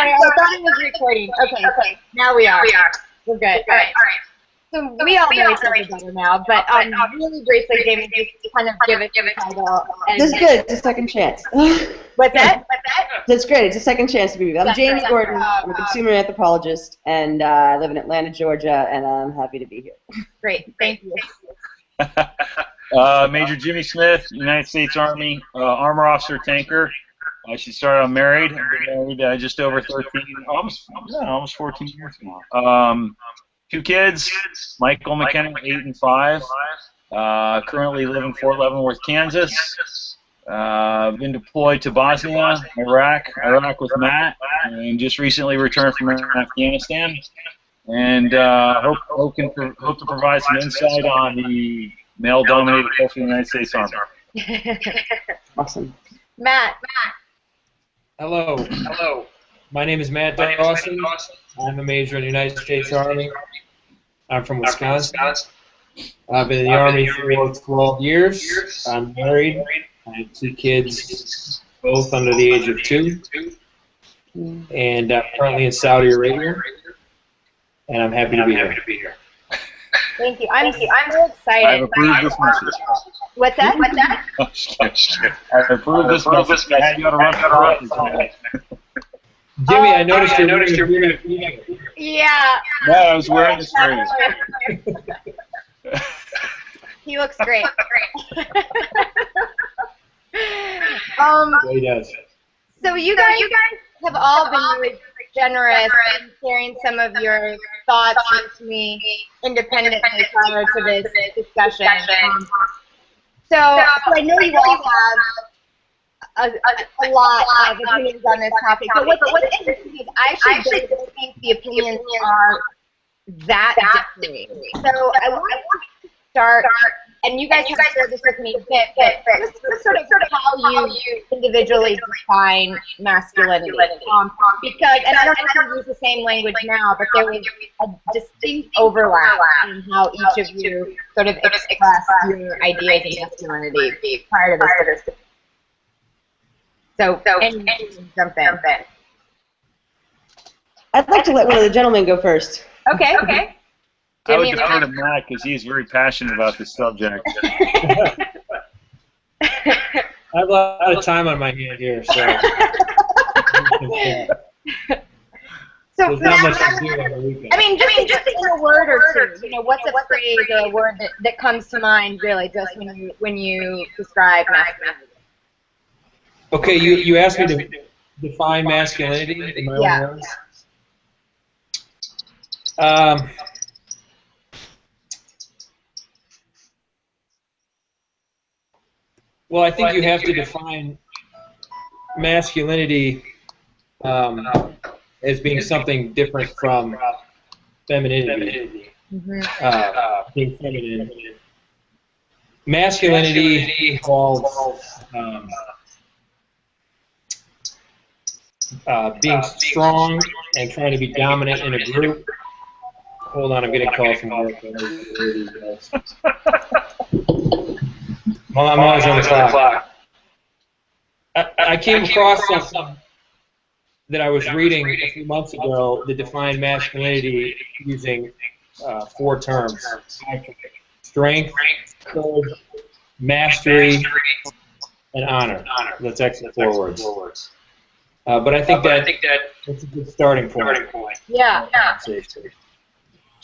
sorry. I thought it was recording. Okay. Now we are. We're good. All right. So we all know each other better now, but really briefly, Jamie, just kind of give it the title. That's good. It's a second chance. What's that? That's great. It's a second chance to be with you. I'm Jamie Gordon. I'm a consumer anthropologist, and I live in Atlanta, Georgia, and I'm happy to be here. Great. Thank you. Major Jimmy Smith, United States Army, Armor Officer Tanker. I should start. I'm married. I've been married just over 13, almost 14 years now. 2 kids, Michael McKenna, 8 and 5. Currently live in Fort Leavenworth, Kansas. Been deployed to Bosnia, Iraq with Matt, and just recently returned from Afghanistan. And hope to provide some insight on the male-dominated culture of the United States Army. Awesome. Matt. Hello. My name is Matt Dawson. I'm a major in the United States Army. I'm from Wisconsin. I've been in the Army for 12 years. I'm married. I have 2 kids, both under the age of 2. And I'm currently in Saudi Arabia. And I'm happy to be here. Thank you. I'm so excited. I've approved this message. What's that? I've approved this message. I had you on a run. Jimmy, I noticed you're wearing a T-shirt. Yeah. No, I was wearing this phrase. He looks great. He does. So you guys have all been really generous in sharing some of your thoughts with me independently prior to this discussion. So I know you all have a lot of opinions on this topic. So what's interesting is I actually don't think the opinions are that differing. So I want to start, and you guys have shared this with me a bit, but just sort of how you individually define masculinity. Because, and I don't know if you use the same language now, but there was a distinct overlap in how each of you sort of expressed your ideas of masculinity prior to this. So jump in. I'd like to let one of the gentlemen go first. Okay. I would defer to Matt because he's very passionate about this subject. I have a lot of time on my hand here, so there's not much to do on the weekend. I mean, just in a word or two. What's a phrase or a word that comes to mind, really, just when you describe masculinity? Okay, you asked me to define masculinity in my own words. Well, I think you have to define masculinity as being something different from femininity. Being feminine. Masculinity involves being strong and trying to be dominant in a group. Hold on, I'm getting a call from work. I'm always on the clock. I came across something that I was reading a few months ago that defined masculinity using 4 terms: strength, courage, mastery, and honor. That's actually 4 words. But I think that's a good starting point. Yeah.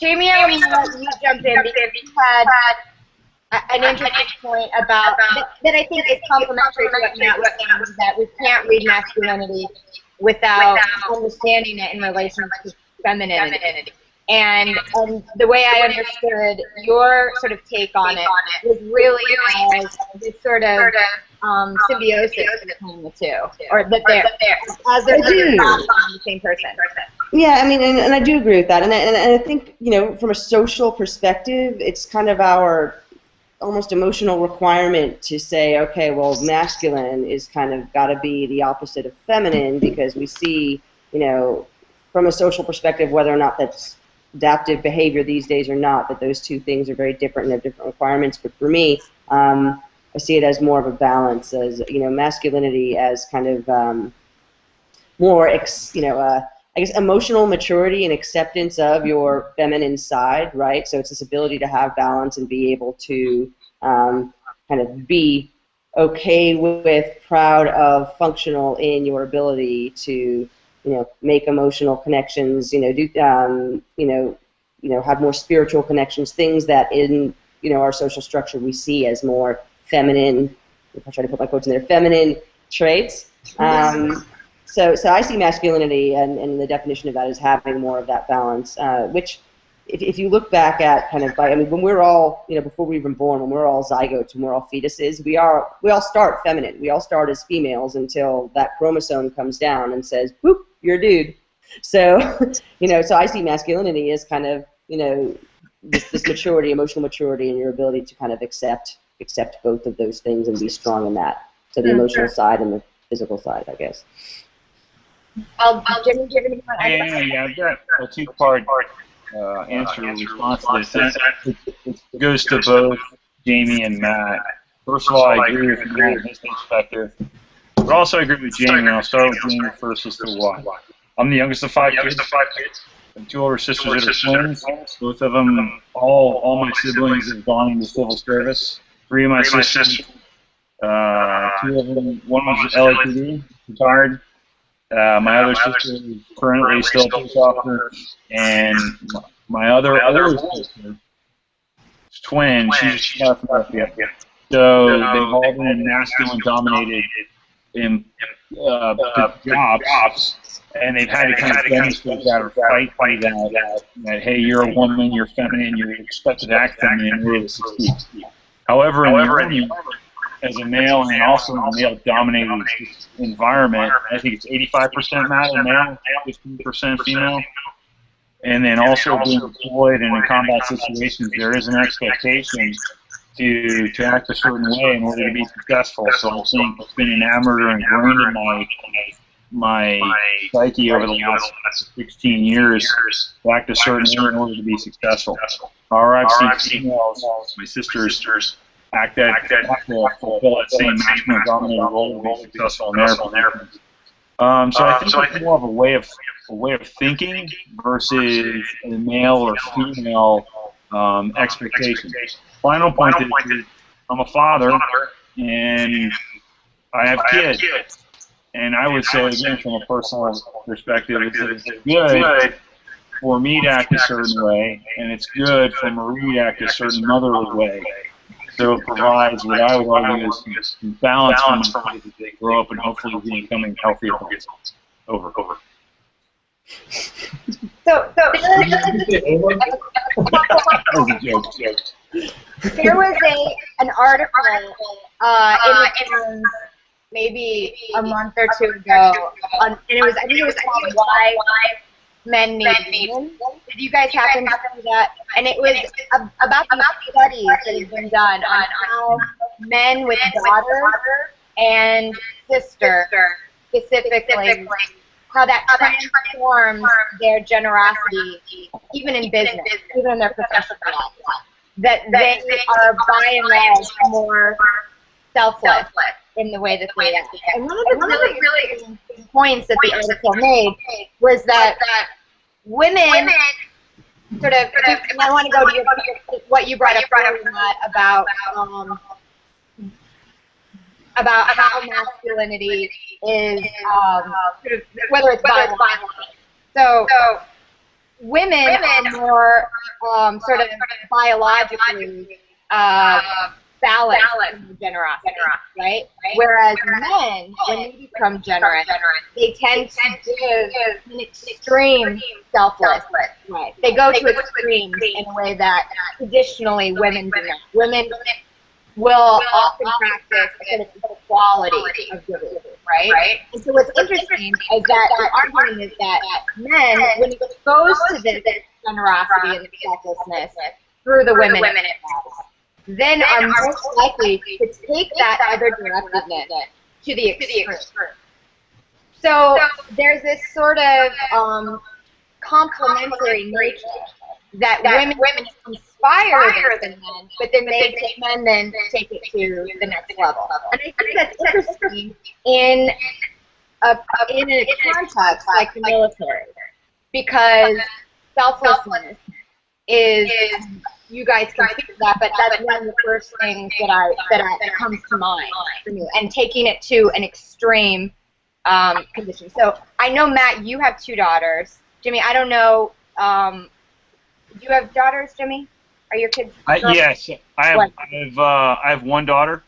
Jamie, I want to let you jump in because you had an interesting point about that I think is complementary to what Matt was saying, is that we can't read masculinity without understanding it in relation to femininity. And the way I understood your sort of take on it was really as this sort of symbiosis between the two, or that they're as they're the same person. Yeah, I mean, and I do agree with that, and I think, from a social perspective, it's kind of our almost emotional requirement to say, okay, well, masculine is kind of got to be the opposite of feminine, because we see, from a social perspective, whether or not that's adaptive behavior these days or not, that those two things are very different and have different requirements. But for me, I see it as more of a balance, as masculinity as kind of more, I guess, emotional maturity and acceptance of your feminine side, right? So it's this ability to have balance and be able to kind of be okay with, proud of, functional in your ability to, make emotional connections, have more spiritual connections, things that in, our social structure we see as more feminine, if I try to put my quotes in there, feminine traits. So I see masculinity and the definition of that as having more of that balance, which if you look back at kind of, when we're all, before we're even born, when we're all zygotes, when we're all fetuses, we all start feminine. We all start as females until that chromosome comes down and says, boop, you're a dude. So, so I see masculinity as kind of, this maturity, emotional maturity, and your ability to kind of accept both of those things and be strong in that. So the emotional side and the physical side, I guess. Jimmy, do you have any Yeah, I've got a two-part answer in response to this. It goes to both Jamie and Matt. First of all, I agree with Matt in his perspective, but also I agree with Jamie, and I'll start with Jamie first as to why. I'm the youngest of five kids. I have two older sisters that are twins. Both of them, all my siblings have gone into civil service. Three of my sisters, two of them, one was LAPD, retired. My other sister is currently still a police officer, and my other older sister, twin, she's from FBI. So they've all been masculine-dominated in jobs, and they've had to kind of demonstrate that or fight that, hey, you're a woman, you're feminine, you're expected to act feminine in order to succeed. However, in the Army, as a male and also in a male-dominated environment, I think it's 85% male, 15% female. And then also being deployed and in combat situations, there is an expectation to act a certain way in order to be successful. So I think it's been enamored or ingrained in my psyche over the last 16 years to act a certain way in order to be successful. Or I've seen females, my sisters, act to fulfill that same masculine dominant role to be successful in their positions. So I think it's more of a way of thinking versus a male or female expectation. Final point is I'm a father and I have kids, and I would say again from a personal perspective, it's good for me to act a certain way, and it's good for Marie to act a certain motherly way. So it provides what I would argue is balance for my kids as they grow up and hopefully becoming healthy adults. Over. So there was an article in the Times maybe a month or two ago, and I think it was called "Why Men Need Women." Did you guys happen to see that? And it was about the studies that have been done on how men with daughter and sister specifically, how that transforms their generosity, even in business, even in their professional lives. That they are by and large more selfless in the way that they act. And one of the really interesting points that the article made was that women sort of, and I want to go to what you brought up earlier, Matt, about how masculinity is sort of, whether it's biological. So women are more sort of biologically balanced in their generosity, right? Whereas men, when they become generous, they tend to give an extreme selfless. Right. They go to extremes in a way that traditionally women do not. Women will often practice a sort of equality of giving, right? And so what's interesting is that the argument is that men, when exposed to this generosity and selflessness through the women then are most likely to take that other directedness to the extreme. So there's this sort of complementary nature that women inspire the men, but then men then take it to the next level. And I think that's interesting in in a context like the military, because selflessness is, you guys can speak to that, but that's one of the first things that comes to mind for me, and taking it to an extreme condition. So I know, Matt, you have 2 daughters. Jimmy, I don't know, do you have daughters, Jimmy? Are your kids? Yes, I have 1 daughter.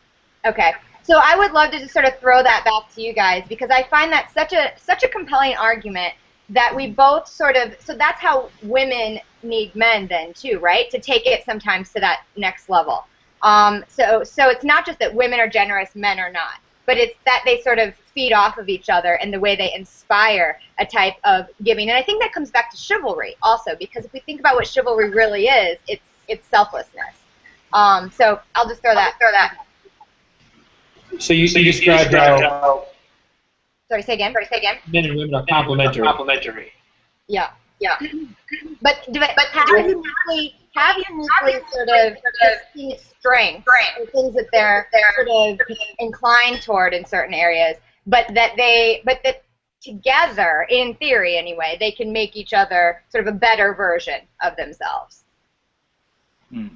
Okay. So I would love to just sort of throw that back to you guys, because I find that such a compelling argument that we both sort of, so that's how women need men then too, right? To take it sometimes to that next level. So it's not just that women are generous, men are not, but it's that they sort of feed off of each other and the way they inspire a type of giving. And I think that comes back to chivalry also, because if we think about what chivalry really is, it's selflessness. So I'll just throw that. So you described how Sorry, say again. men and women are complementary. Yeah. But have uniquely sort of distinct strengths, or things that they're sort of inclined toward in certain areas, but that together, in theory anyway, they can make each other sort of a better version of themselves. Well,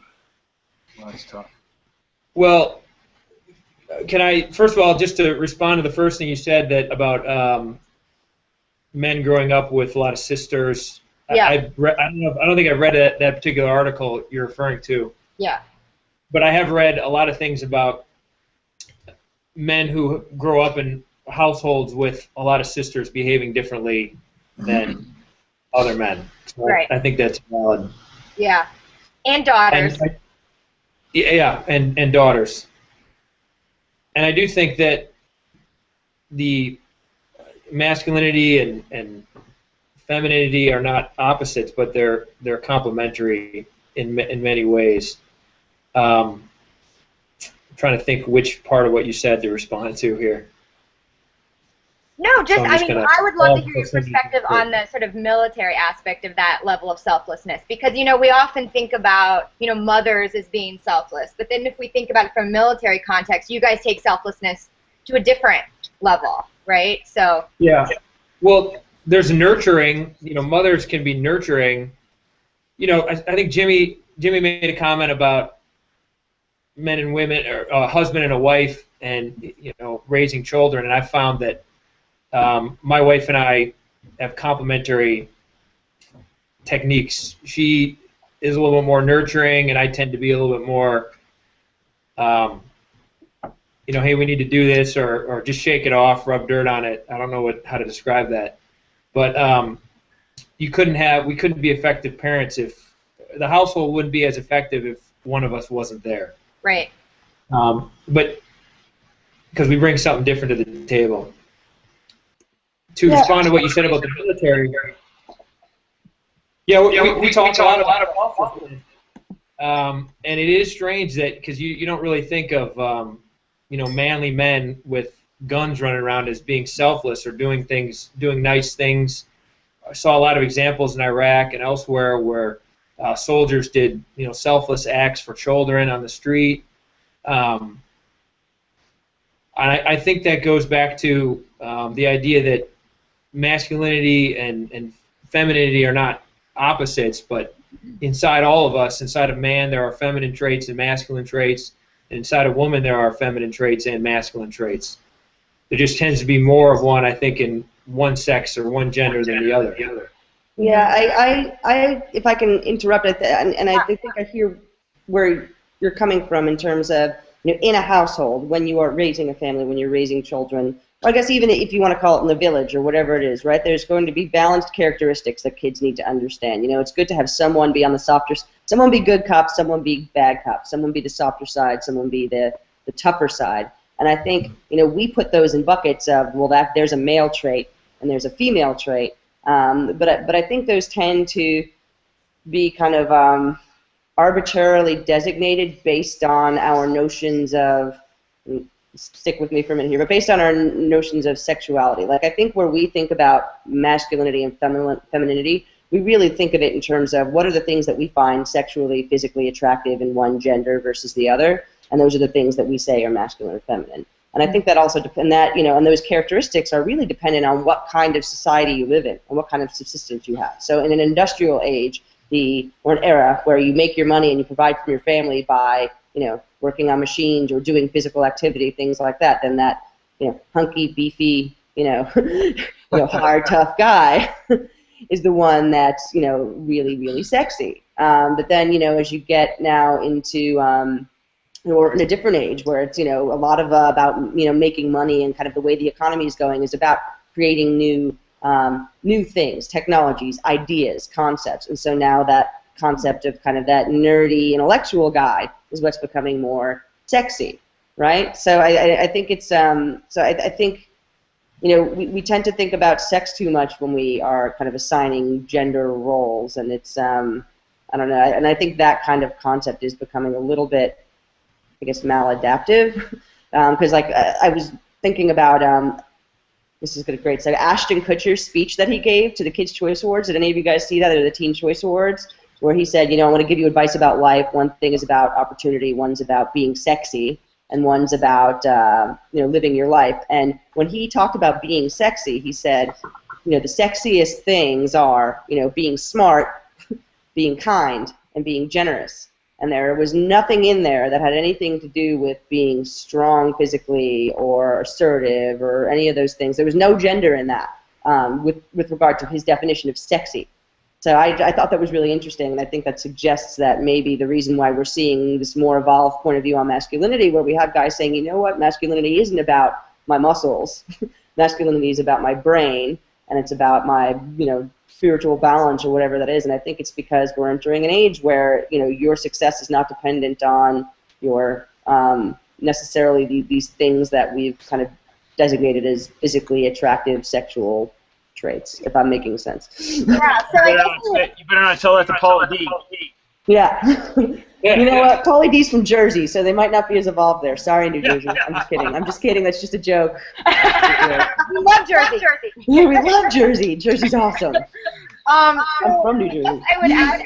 that's tough. Well, can I, first of all, just to respond to the first thing you said that about men growing up with a lot of sisters. Yeah. I don't think I've read that particular article you're referring to. Yeah. But I have read a lot of things about men who grow up in households with a lot of sisters behaving differently than other men. So Right. I think that's valid. Yeah. And daughters. And daughters. And I do think that the masculinity and femininity are not opposites, but they're complementary in many ways. I'm trying to think which part of what you said to respond to here. No, So I would love to hear your perspective on the sort of military aspect of that level of selflessness, because, we often think about, mothers as being selfless, but then if we think about it from a military context, you guys take selflessness to a different level, right? So yeah, well, there's nurturing. Mothers can be nurturing. I think Jimmy made a comment about men and women, or a husband and a wife, and raising children, and I found that my wife and I have complementary techniques. She is a little bit more nurturing, and I tend to be a little bit more, hey, we need to do this, or just shake it off, rub dirt on it. I don't know how to describe that, but we couldn't be effective parents if the household wouldn't be as effective if one of us wasn't there. Right. But because we bring something different to the table. To respond to what you said about the military, we talk a lot about selflessness, and it is strange that, because you don't really think of manly men with guns running around as being selfless or doing nice things. I saw a lot of examples in Iraq and elsewhere where soldiers did selfless acts for children on the street. I think that goes back to the idea that masculinity and femininity are not opposites, but inside all of us, inside a man, there are feminine traits and masculine traits, and inside a woman, there are feminine traits and masculine traits. There just tends to be more of one, I think, in one sex or one gender than the other. Yeah, I if I can interrupt, and I think I hear where you're coming from in terms of, in a household, when you are raising a family, when you're raising children, or I guess even if you want to call it in the village or whatever it is, right? There's going to be balanced characteristics that kids need to understand. It's good to have someone be on the softer, someone be good cop, someone be bad cop, someone be the softer side, someone be the tougher side. And I think, we put those in buckets of, well, there's a male trait and there's a female trait. But I think those tend to be kind of arbitrarily designated based on our notions of, stick with me for a minute here, but based on our notions of sexuality. Like, I think where we think about masculinity and femininity, we really think of it in terms of what are the things that we find sexually, physically attractive in one gender versus the other, and those are the things that we say are masculine or feminine. And I think that also and those characteristics are really dependent on what kind of society you live in and what kind of subsistence you have. So in an industrial age, or an era where you make your money and you provide for your family by, working on machines or doing physical activity, things like that, then that, hunky, beefy, hard, tough guy is the one that's, really, really sexy. But then, as you get now into, or in a different age where it's, a lot of about, making money, and kind of the way the economy is going is about creating new things, technologies, ideas, concepts. And so now that concept of kind of that nerdy intellectual guy is what's becoming more sexy, right? So I think it's, I think, we tend to think about sex too much when we are kind of assigning gender roles, and it's, I don't know, and I think that kind of concept is becoming a little bit, I guess, maladaptive, because I was thinking about, this is a great segue, Ashton Kutcher's speech that he gave to the Kids' Choice Awards. Did any of you guys see that, or the Teen Choice Awards, where he said, I want to give you advice about life. One thing is about opportunity, one's about being sexy, and one's about living your life. And when he talked about being sexy, he said, the sexiest things are being smart, being kind, and being generous. And there was nothing in there that had anything to do with being strong physically or assertive or any of those things. There was no gender in that with regard to his definition of sexy. So I thought that was really interesting, and I think that suggests that maybe the reason why we're seeing this more evolved point of view on masculinity, where we have guys saying, you know what, masculinity isn't about my muscles. Masculinity is about my brain, and it's about my, spiritual balance or whatever that is. And I think it's because we're entering an age where, your success is not dependent on your necessarily these things that we've kind of designated as physically attractive sexual traits, if I'm making sense. Yeah, so I guess you better not tell that to Paula D. Yeah. You know what? Pauly D's from Jersey, so they might not be as evolved there. Sorry, New Jersey. I'm just kidding. I'm just kidding. That's just a joke. We love Jersey. Yeah, we love Jersey. Jersey's awesome. I'm from New Jersey. I would ask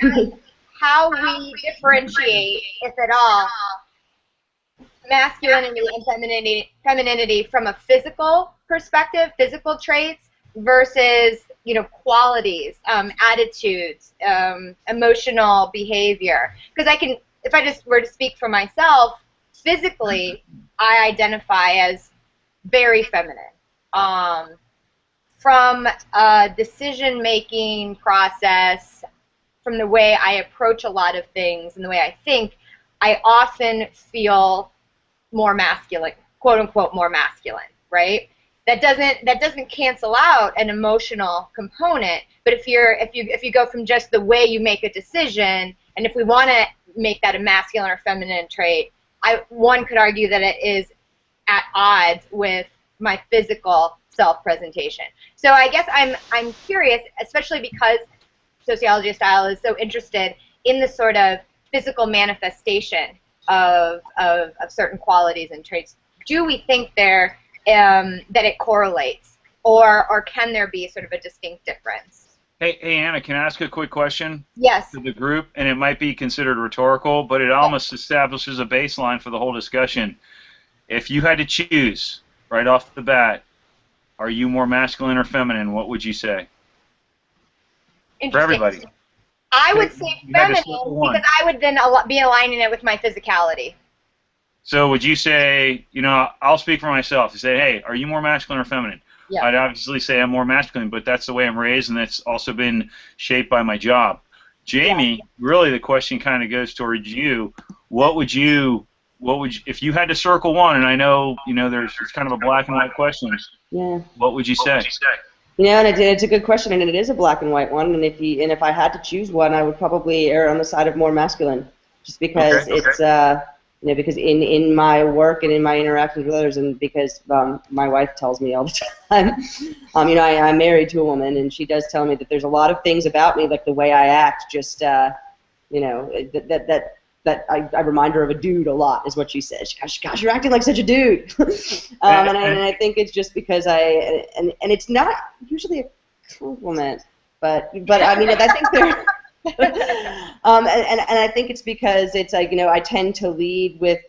how we differentiate, if at all, masculinity and femininity from a physical perspective, physical traits, versus qualities, attitudes, emotional behavior. Because if I just were to speak for myself, physically, I identify as very feminine. From a decision-making process, from the way I approach a lot of things and the way I think, I often feel more masculine, quote unquote, more masculine, right? That doesn't cancel out an emotional component, but if you go from just the way you make a decision, and if we want to make that a masculine or feminine trait, one could argue that it is at odds with my physical self-presentation. So I guess I'm curious, especially because Sociology of Style is so interested in the sort of physical manifestation of certain qualities and traits. Do we think that it correlates, or can there be sort of a distinct difference? Hey Anna, can I ask a quick question? Yes. To the group, and it might be considered rhetorical, but it almost establishes a baseline for the whole discussion. If you had to choose right off the bat, are you more masculine or feminine? What would you say? For everybody. I would say feminine because I would then be aligning it with my physicality. So would you say, I'll speak for myself. You say, hey, are you more masculine or feminine? Yeah. I'd obviously say I'm more masculine, but that's the way I'm raised, and that's also been shaped by my job. Jamie, really the question kind of goes towards you. What would you, if you had to circle one, and I know, it's kind of a black and white question. Yeah. What would you say? And it's a good question, and it is a black and white one. And if I had to choose one, I would probably err on the side of more masculine, just because it's because in my work and in my interactions with others, and because my wife tells me all the time, I'm married to a woman, and she does tell me that there's a lot of things about me, like the way I act, just that I remind her of a dude a lot, is what she says. Gosh, you're acting like such a dude. And I think it's just because and it's not usually a compliment, but I mean, I think they're, and I think it's because it's like, I tend to lead with,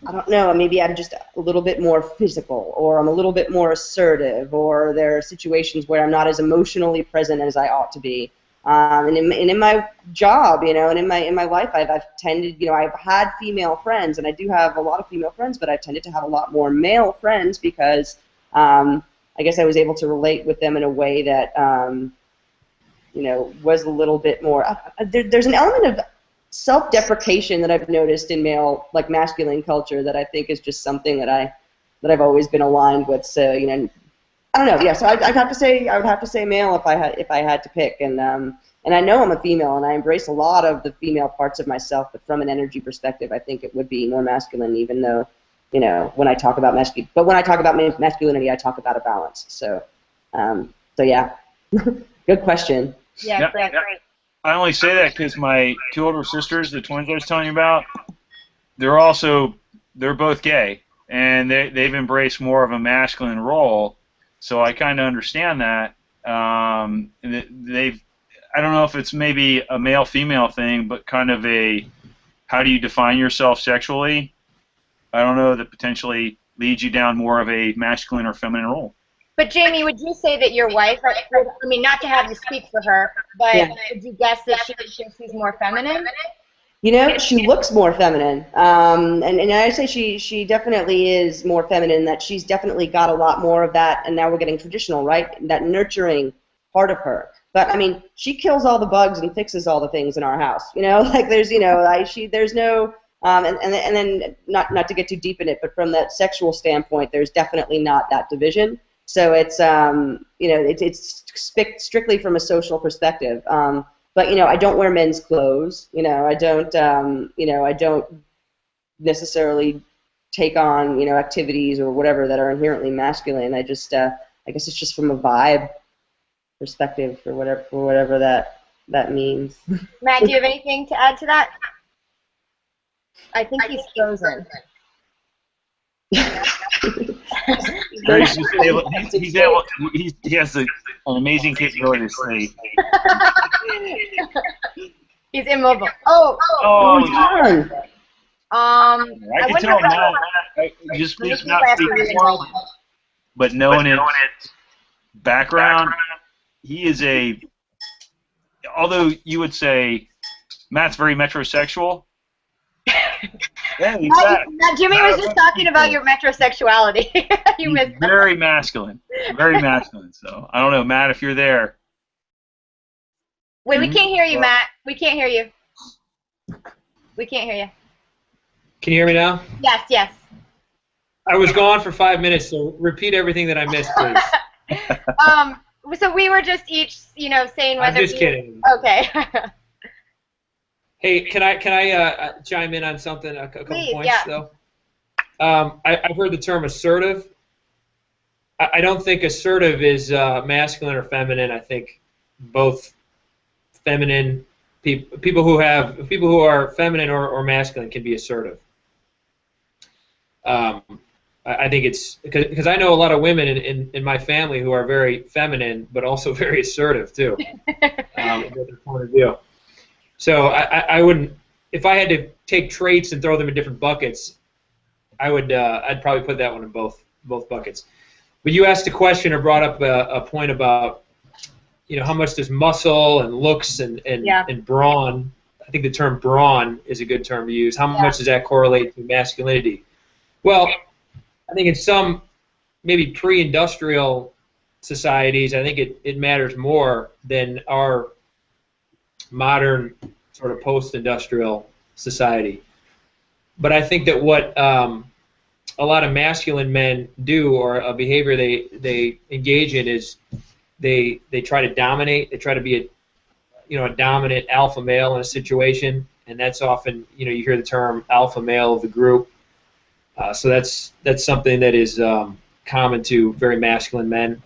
I don't know, maybe I'm just a little bit more physical, or I'm a little bit more assertive, or there are situations where I'm not as emotionally present as I ought to be. And in my job, and in my life, I've tended, I've had female friends, and I do have a lot of female friends, but I've tended to have a lot more male friends because I guess I was able to relate with them in a way that, was a little bit more. There's an element of self-deprecation that I've noticed in masculine culture that I think is just something that I've always been aligned with. So, I don't know. Yeah, so I would have to say male if I had to pick, and I know I'm a female, and I embrace a lot of the female parts of myself. But from an energy perspective, I think it would be more masculine, even though, when I talk about masculinity. But when I talk about masculinity, I talk about a balance. So yeah, good question. Yeah, great. I only say that because my two older sisters, the twins I was telling you about, they're both gay, and they've embraced more of a masculine role. So I kind of understand that. I don't know if it's maybe a male-female thing, but kind of how do you define yourself sexually? I don't know, that potentially leads you down more of a masculine or feminine role. But Jamie, would you say that your wife, I mean, not to have you speak for her, but Yeah. Would you guess that she's more feminine? She looks more feminine, and I say she definitely is more feminine. That she's definitely got a lot more of that, and now we're getting traditional, right? That nurturing part of her. But I mean, she kills all the bugs and fixes all the things in our house. There's there's no and then not to get too deep in it, but from that sexual standpoint, there's definitely not that division. So it's it's strictly from a social perspective. But I don't wear men's clothes. I don't necessarily take on activities or whatever that are inherently masculine. I guess it's just from a vibe perspective for whatever that means. Matt, do you have anything to add to that? I think he's frozen. He has an amazing capability to say. He's immobile. Oh, Darn. I can tell now. Just speak not speaking for him, but knowing his background, he is although you would say Matt's very metrosexual. Yeah, Jimmy was just talking about your metrosexuality. You missed that. Very masculine. Very masculine. So, I don't know, Matt, if you're there. Wait, we can't hear you, Matt. We can't hear you. We can't hear you. Can you hear me now? Yes. I was gone for 5 minutes, so repeat everything that I missed, please. So we were just each, saying whether. I'm just kidding. Okay. Hey, can I chime in on something? A couple Please, points, yeah. though. I've heard the term assertive. I don't think assertive is masculine or feminine. I think both feminine people who are feminine or masculine can be assertive. I think it's because I know a lot of women in my family who are very feminine but also very assertive too. Their point of view. So I wouldn't, if I had to take traits and throw them in different buckets, I'd probably put that one in both buckets. But you asked a question or brought up a point about, how much does muscle and looks and brawn, I think the term brawn is a good term to use. How much does that correlate to masculinity? Well, I think in some maybe pre-industrial societies, I think it matters more than our modern sort of post-industrial society. But I think that what a lot of masculine men do, or a behavior they engage in, is they try to dominate. They try to be a dominant alpha male in a situation, and that's often you hear the term alpha male of the group. So that's something that is common to very masculine men.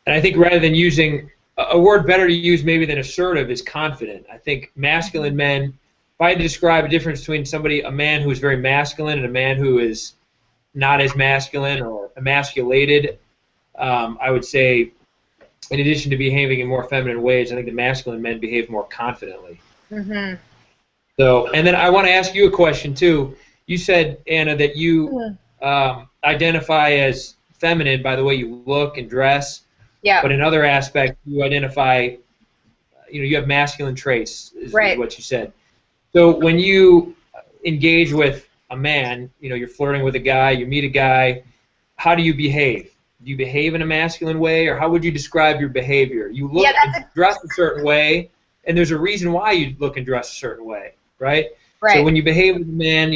And I think rather than using a word better to use maybe than assertive is confident. I think masculine men, if I had to describe a difference between a man who is very masculine and a man who is not as masculine or emasculated, I would say, in addition to behaving in more feminine ways, I think the masculine men behave more confidently. Mm-hmm. So, and then I want to ask you a question too. you said, Anna, that you identify as feminine by the way you look and dress. Yeah. But in other aspects, you identify, you have masculine traits, is what you said. So when you engage with a man, you're flirting with a guy, you meet a guy, how do you behave? Do you behave in a masculine way, or how would you describe your behavior? You look and dress a certain way, and there's a reason why you look and dress a certain way, right? So when you behave with a man,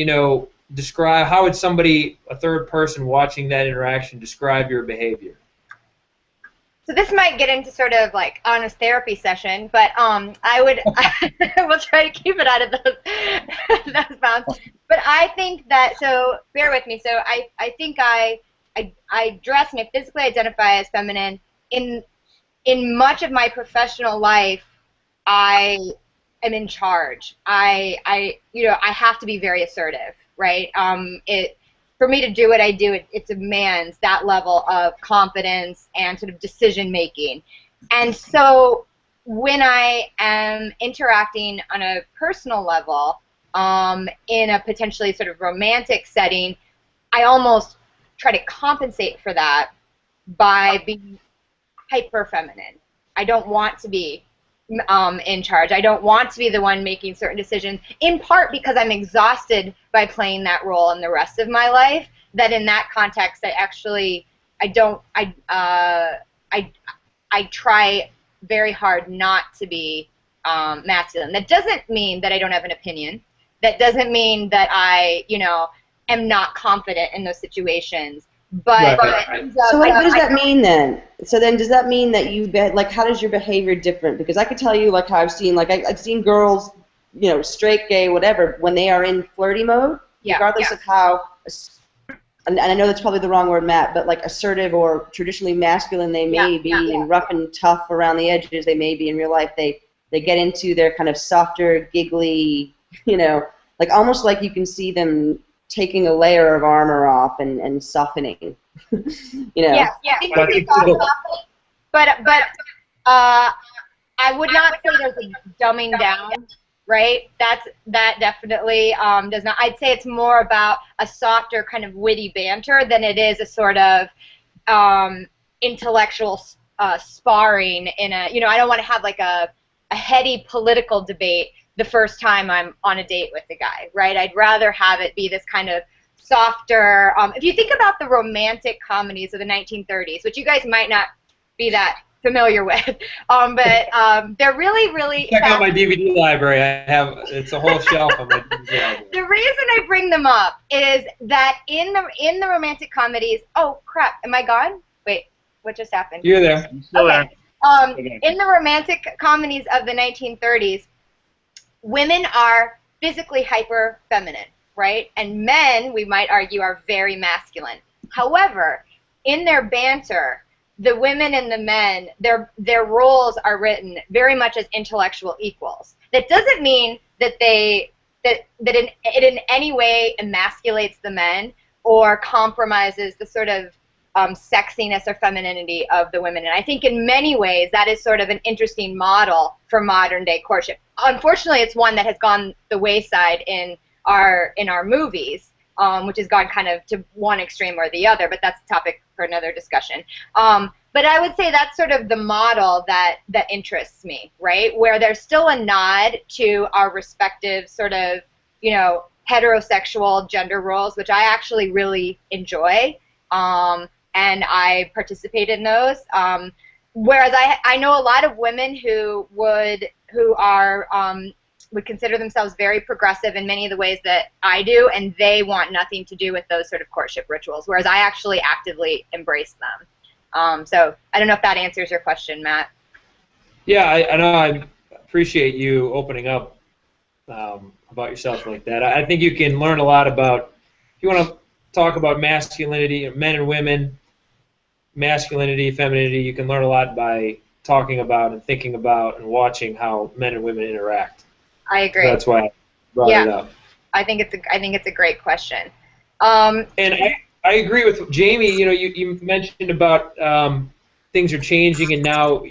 describe, how would somebody, a third person watching that interaction, describe your behavior? So this might get into sort of like honest therapy session, but we'll try to keep it out of those bounds. But I think that, so bear with me. So I think I dress, and I physically identify as feminine. In much of my professional life, I am in charge. I have to be very assertive, right? For me to do what I do, it demands that level of confidence and sort of decision making. And so when I am interacting on a personal level, in a potentially sort of romantic setting, I almost try to compensate for that by being hyper feminine. I don't want to be in charge. I don't want to be the one making certain decisions, in part because I'm exhausted by playing that role in the rest of my life, that in that context I try very hard not to be masculine. That doesn't mean that I don't have an opinion. That doesn't mean that I, am not confident in those situations. But so what does that mean then? So then does that mean that how does your behavior different? Because I could tell you how I've seen girls, straight, gay, whatever, when they are in flirty mode, regardless of how, and I know that's probably the wrong word, Matt, but assertive or traditionally masculine they may be, and rough and tough around the edges they may be in real life, they get into their kind of softer, giggly, almost like you can see them taking a layer of armor off and softening. Yeah. But I would not say there's a dumbing down, right? That definitely does not. I'd say it's more about a softer kind of witty banter than it is a sort of intellectual sparring in a, I don't want to have a heady political debate the first time I'm on a date with a guy, right? I'd rather have it be this kind of softer, if you think about the romantic comedies of the 1930s, which you guys might not be that familiar with, but they're really, really... Check out my DVD library. It's a whole shelf of my DVD library. The reason I bring them up is that in the romantic comedies, oh crap, am I gone? Wait, what just happened? You're there. I'm still there. In the romantic comedies of the 1930s, women are physically hyper feminine, right? And men, we might argue, are very masculine. However, in their banter, the women and the men, their roles are written very much as intellectual equals. That doesn't mean that it in any way emasculates the men or compromises the sort of sexiness or femininity of the women. And I think in many ways that is sort of an interesting model for modern day courtship. Unfortunately, it's one that has gone the wayside in our movies, which has gone kind of to one extreme or the other, but that's a topic for another discussion. But I would say that's sort of the model that interests me, right? Where there's still a nod to our respective sort of, heterosexual gender roles, which I actually really enjoy. And I participate in those. Whereas I know a lot of women who would consider themselves very progressive in many of the ways that I do, and they want nothing to do with those sort of courtship rituals, whereas I actually actively embrace them. So I don't know if that answers your question, Matt. Yeah, I know. I appreciate you opening up about yourself like that. I think you can learn a lot about, if you want to talk about masculinity, men and women, masculinity, femininity, you can learn a lot by talking about and thinking about and watching how men and women interact. I agree. So that's why I brought it up. I think it's a great question. And I agree with Jamie. You mentioned about things are changing, and now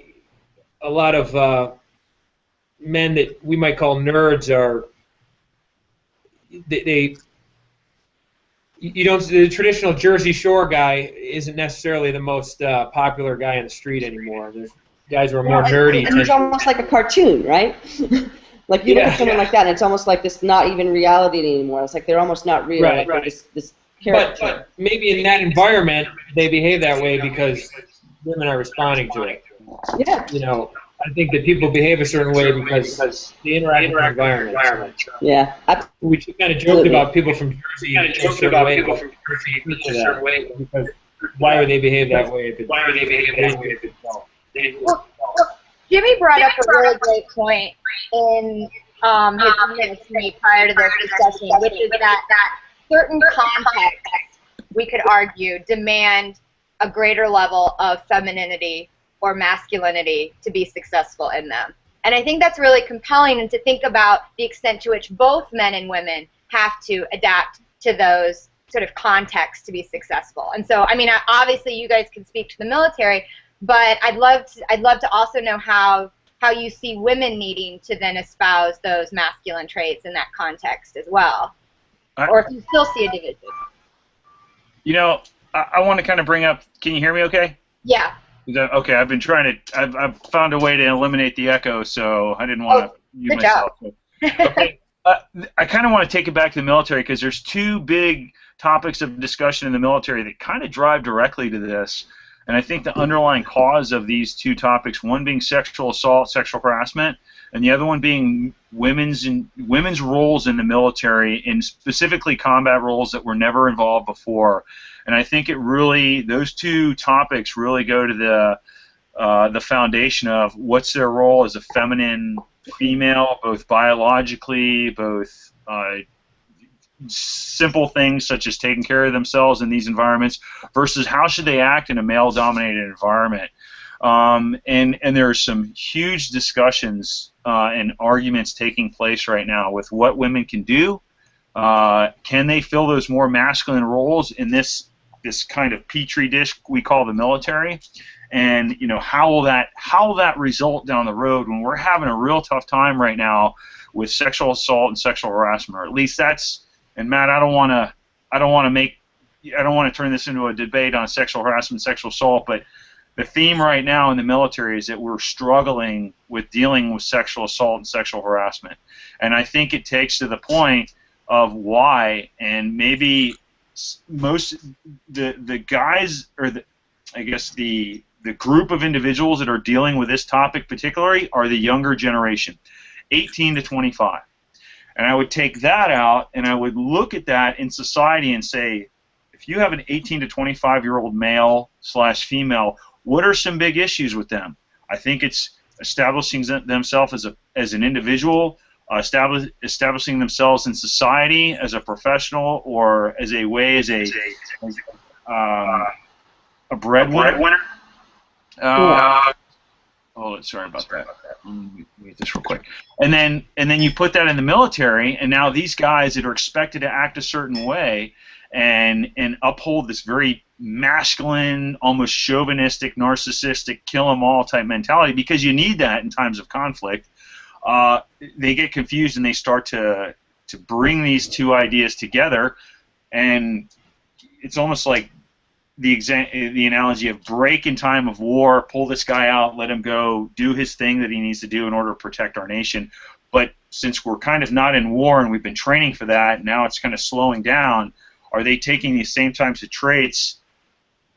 a lot of men that we might call nerds are they you don't. The traditional Jersey Shore guy isn't necessarily the most popular guy on the street anymore. There's guys who are more nerdy. And he's almost like a cartoon, right? Like you look at someone like that, and it's almost like this not even reality anymore. It's like they're almost not real. Right, like this character. But maybe in that environment they behave that way because women are responding to it. Yeah. You know, I think that people behave a certain way because they interact with the environment. Yeah. We kind of joked about people from Jersey in a certain way. Because why would they behave that way? Why would they behave that way? Well, Jimmy brought up a really great point in his minutes to me prior to this discussion, which is that certain contexts, we could argue, demand a greater level of femininity or masculinity to be successful in them. And I think that's really compelling, and to think about the extent to which both men and women have to adapt to those sort of contexts to be successful. And so, I mean, obviously you guys can speak to the military, but I'd love to also know how you see women needing to then espouse those masculine traits in that context as well, or if you still see a division. You know, I want to kind of bring up. Can you hear me? Okay. Yeah. Okay, I've been trying to. I've found a way to eliminate the echo, so I didn't want to mute myself. Okay. I kind of want to take it back to the military because there's two big topics of discussion in the military that kind of drive directly to this. And I think the underlying cause of these two topics, one being sexual assault, sexual harassment, and the other one being women's roles in the military, and specifically combat roles that were never involved before. And I think those two topics really go to the foundation of what's their role as a feminine female, both biologically, both simple things such as taking care of themselves in these environments versus how should they act in a male-dominated environment. And there are some huge discussions and arguments taking place right now with what women can do. Can they fill those more masculine roles in this kind of petri dish we call the military? And you know, how will that result down the road when we're having a real tough time right now with sexual assault and sexual harassment? Or at least that's. And Matt, I don't want to turn this into a debate on sexual harassment, sexual assault, but the theme right now in the military is that we're struggling with dealing with sexual assault and sexual harassment. And I think it takes to the point of why, and maybe most the guys, or I guess the group of individuals that are dealing with this topic particularly are the younger generation, 18 to 25. And I would take that out and I would look at that in society and say, if you have an 18 to 25-year-old male/female, what are some big issues with them? I think it's establishing themselves as an individual, establishing themselves in society as a professional, or as a breadwinner. Oh, sorry about that. Let me read this real quick. And then you put that in the military, and now these guys that are expected to act a certain way and uphold this very masculine, almost chauvinistic, narcissistic, kill-em-all type mentality, because you need that in times of conflict, they get confused and they start to bring these two ideas together, and it's almost like the analogy of break in time of war, pull this guy out, let him go, do his thing that he needs to do in order to protect our nation. But since we're kind of not in war and we've been training for that, now it's kind of slowing down, are they taking these same types of traits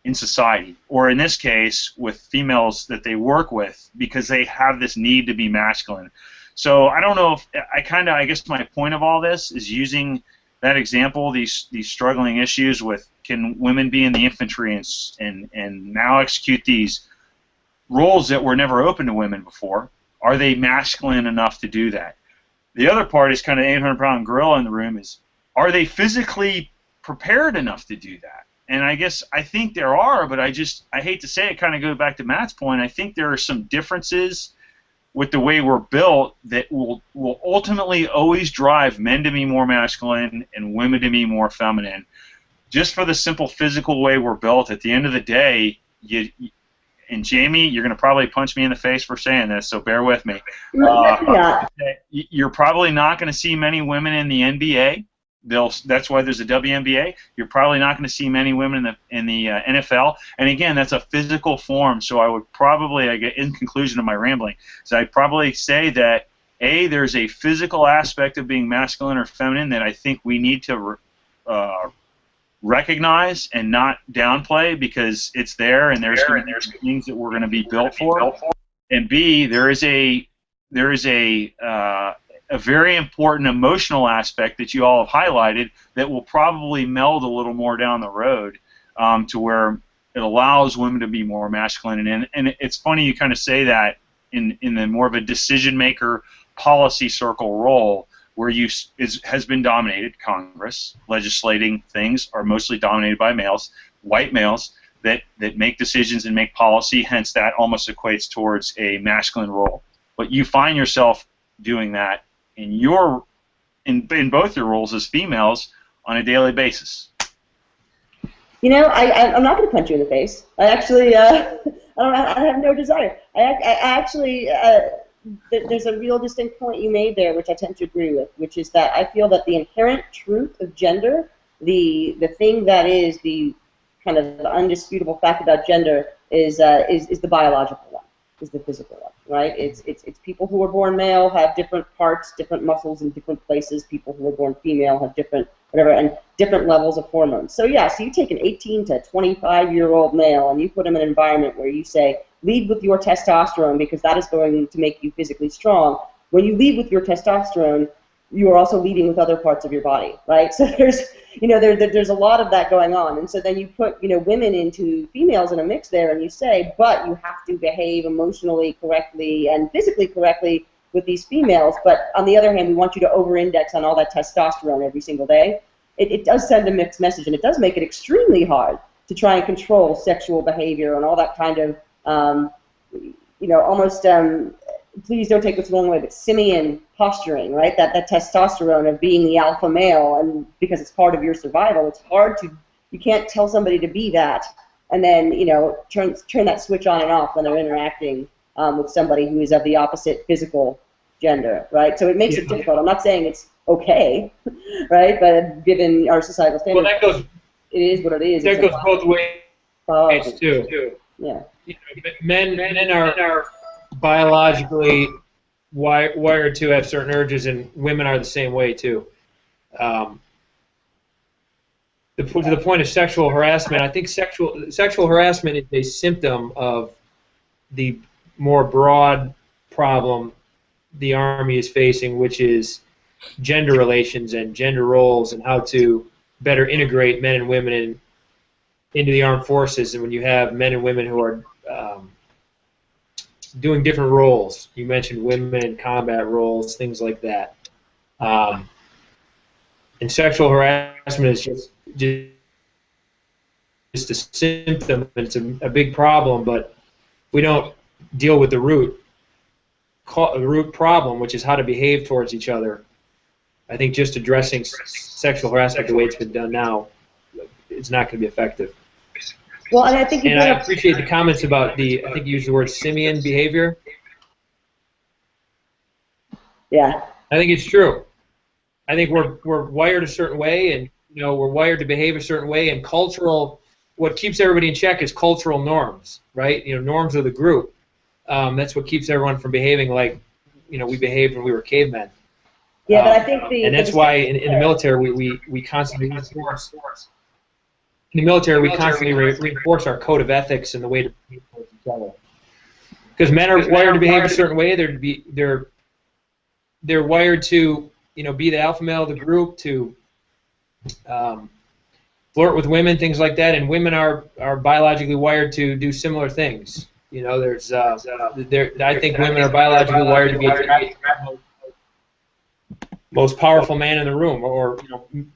in society? Or in this case, with females that they work with, because they have this need to be masculine. So I don't know if, I guess my point of all this is using that example, these struggling issues with, can women be in the infantry and now execute these roles that were never open to women before? Are they masculine enough to do that? The other part is kind of 800-pound gorilla in the room is, are they physically prepared enough to do that? And I think there are, but I hate to say it, kind of go back to Matt's point, I think there are some differences with the way we're built that will ultimately always drive men to be more masculine and women to be more feminine. Just for the simple physical way we're built, at the end of the day, and Jamie, you're going to probably punch me in the face for saying this, so bear with me. You're probably not going to see many women in the NBA. That's why there's a WNBA. You're probably not going to see many women in the NFL. And again, that's a physical form. So I would probably, in conclusion of my rambling, so I'd probably say that there's a physical aspect of being masculine or feminine that I think we need to recognize and not downplay, because it's there, and there's things that we're going to be built for. And B, there is a very important emotional aspect that you all have highlighted that will probably meld a little more down the road, to where it allows women to be more masculine. And it's funny you kind of say that in the more of a decision maker policy circle role, where has been dominated. Congress legislating things are mostly dominated by males, white males, that make decisions and make policy. Hence, that almost equates towards a masculine role. But you find yourself doing that in both your roles as females on a daily basis. You know, I'm not going to punch you in the face. I actually, I have no desire. There's a real distinct point you made there, which I tend to agree with, which is that I feel that the inherent truth of gender, the thing that is the kind of undisputable fact about gender, is the biological one, is the physical one, right? It's people who are born male have different parts, different muscles in different places. People who are born female have different whatever, and different levels of hormones. So yeah, so you take an 18 to 25-year-old male and you put him in an environment where you say, lead with your testosterone because that is going to make you physically strong. When you lead with your testosterone, you are also leading with other parts of your body, right? So there's a lot of that going on. And so then you put women into females in a mix there, and you say, but you have to behave emotionally correctly and physically correctly with these females. But on the other hand, we want you to over-index on all that testosterone every single day. It does send a mixed message, and it does make it extremely hard to try and control sexual behavior and all that kind of almost, please don't take this the wrong way, but simian posturing, right? That testosterone of being the alpha male, and because it's part of your survival, it's hard you can't tell somebody to be that, and then, turn that switch on and off when they're interacting with somebody who is of the opposite physical gender, right? So it makes it difficult. I'm not saying it's okay, right? But given our societal standards, it is what it is. That goes both ways, too. Yeah. Men are biologically wired to have certain urges, and women are the same way too. To the point of sexual harassment, I think sexual harassment is a symptom of the more broad problem the Army is facing, which is gender relations and gender roles and how to better integrate men and women into the armed forces. And when you have men and women who are doing different roles, you mentioned women in combat roles, things like that. And sexual harassment is just a symptom. It's a big problem, but we don't deal with the root problem, which is how to behave towards each other. I think just addressing sexual harassment the way it's been done now, it's not going to be effective. Well, and I think I appreciate the comments about I think you used the word simian behavior. Yeah. I think it's true. I think we're wired a certain way, and we're wired to behave a certain way, and what keeps everybody in check is cultural norms, right? Norms of the group. That's what keeps everyone from behaving like we behaved when we were cavemen. Yeah, but I think and that's why in the military we constantly reinforce. In the military, we constantly reinforce our code of ethics and the way to behave towards each other. Because men are wired to behave a certain way. They're wired to be the alpha male of the group, to flirt with women, things like that. And women are biologically wired to do similar things. I think women are biologically wired to be attracted to the most powerful man in the room, or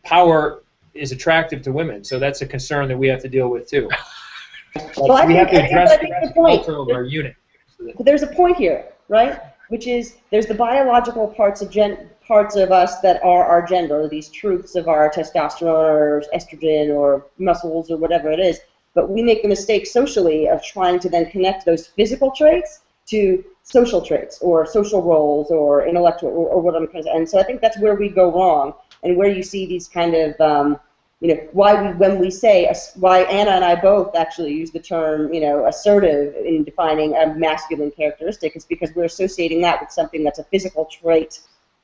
power is attractive to women, so that's a concern that we have to deal with too. Well, we have to address the culture of our unit. But there's a point here, right? Which is there's the biological parts of us that are our gender, these truths of our testosterone or estrogen or muscles or whatever it is. But we make the mistake socially of trying to then connect those physical traits to social traits or social roles or intellectual or what I'm trying to say. And so I think that's where we go wrong. and where you see these kind of when we say, why Anna and I both actually use the term, assertive in defining a masculine characteristic is because we're associating that with something that's a physical trait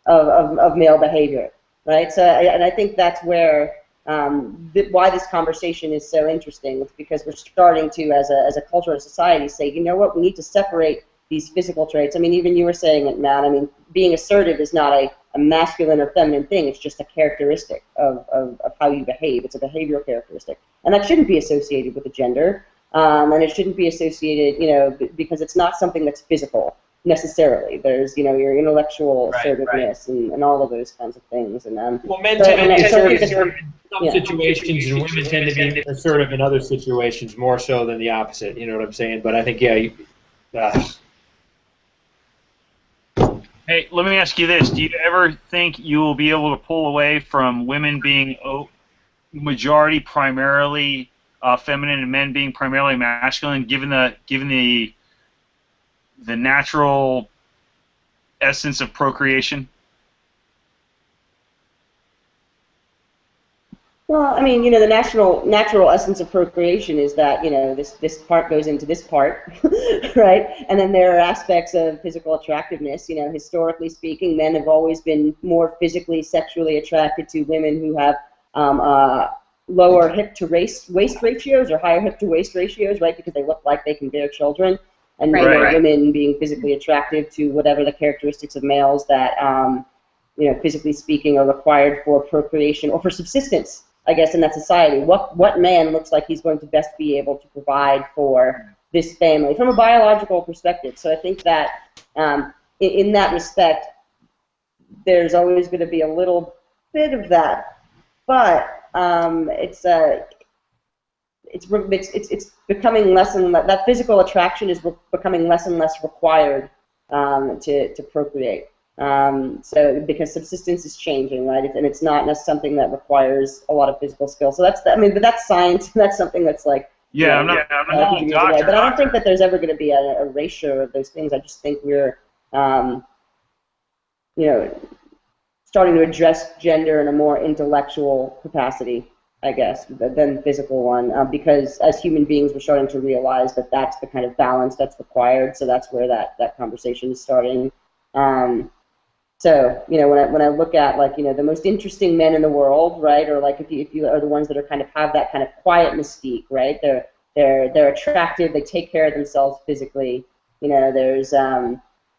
of male behavior, right? So, and I think that's where why this conversation is so interesting. It's because we're starting to, as a culture and society, say, you know what, we need to separate these physical traits. I mean, even you were saying it, Matt. I mean, being assertive is not a masculine or feminine thing. It's just a characteristic of how you behave. It's a behavioral characteristic. And that shouldn't be associated with a gender. And it shouldn't be associated, because it's not something that's physical necessarily. There's, your intellectual assertiveness and all of those kinds of things. And well, men tend to be assertive in some situations, and women tend to be assertive in other situations more so than the opposite. You know what I'm saying? But I think, Hey, let me ask you this. Do you ever think you will be able to pull away from women being majority primarily feminine and men being primarily masculine, given the natural essence of procreation? Well, I mean, the natural essence of procreation is that, this part goes into this part, right? And then there are aspects of physical attractiveness. Historically speaking, men have always been more physically, sexually attracted to women who have lower hip-to-waist ratios or higher hip-to-waist ratios, right? Because they look like they can bear children. And women being physically attractive to whatever the characteristics of males that, physically speaking, are required for procreation or for subsistence, I guess, in that society. What man looks like he's going to best be able to provide for this family from a biological perspective? So I think that in that respect, there's always going to be a little bit of that, but it's becoming less and less. That physical attraction is becoming less and less required to procreate. So because subsistence is changing, right? And it's not something that requires a lot of physical skill. So but that's science. That's something that's like I'm not a doctor. But I don't think that there's ever going to be a erasure of those things. I just think we're starting to address gender in a more intellectual capacity, I guess, than physical one, because as human beings we're starting to realize that that's the kind of balance that's required. So that's where that conversation is starting. So, when I look at, the most interesting men in the world, right, or if you are the ones that are kind of have that kind of quiet mystique, right, they're attractive, they take care of themselves physically, there's,